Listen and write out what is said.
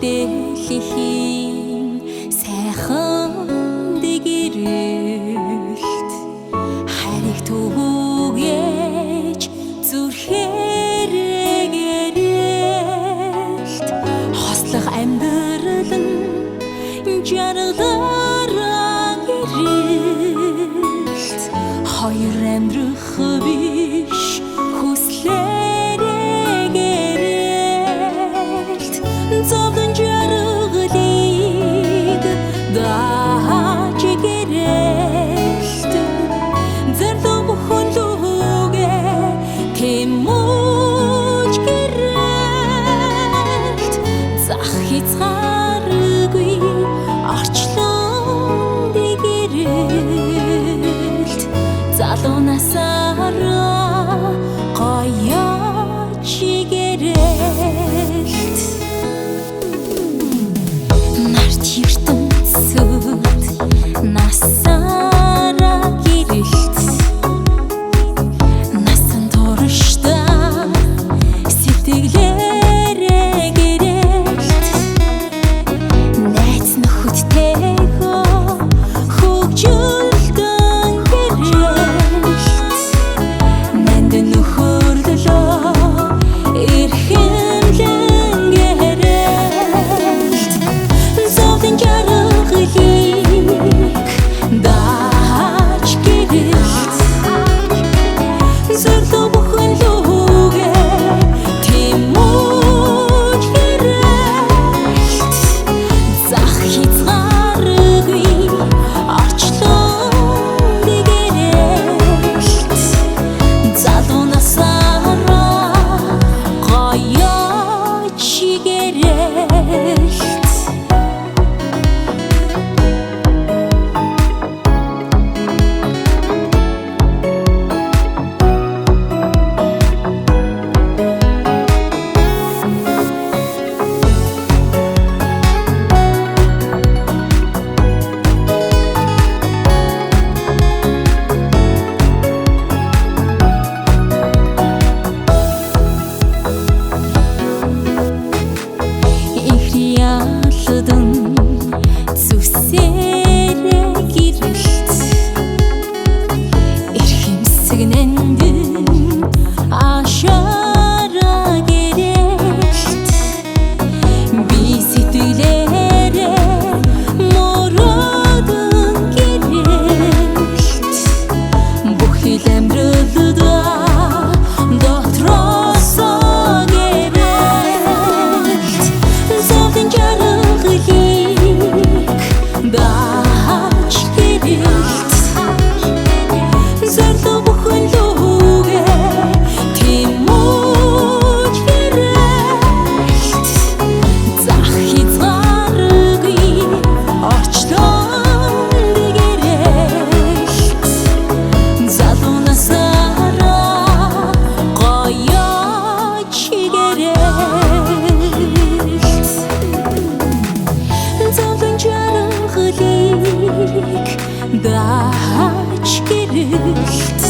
дэлхийн сайхан дэгэрэлт хайрыг түгээж зүрхээрээ гэрэлт хослох амьдралан жаргалаараа гэрэлт хоёр амьдрах биш хүслээрээ гэрэлт зовлон жаргалыг дааж гэрэлт зарлуу бүхэн лүгээ тэмүүлж гэрэлт зах хязгааргүй орчлон гэрэлт залуу насаараа гоё гэрэлт нарт ертөнцөд насаараа гэрэлт насан туршдаа сэтгэлээрээ гэрэлт найз нөхөдтэйгөө хөгжүүлдэн гэрэлт нанд нөхөрлөлөө эрхэмлэн гэрэлт зовлон жаргалыг дааж гэрэлт зарлуу бүхэн лүгээ тэмүүлж гэрэлт зах хязгааргүй орчлон гэрэлт залуу насаараа гоё гэрэлт дааж гэрэлт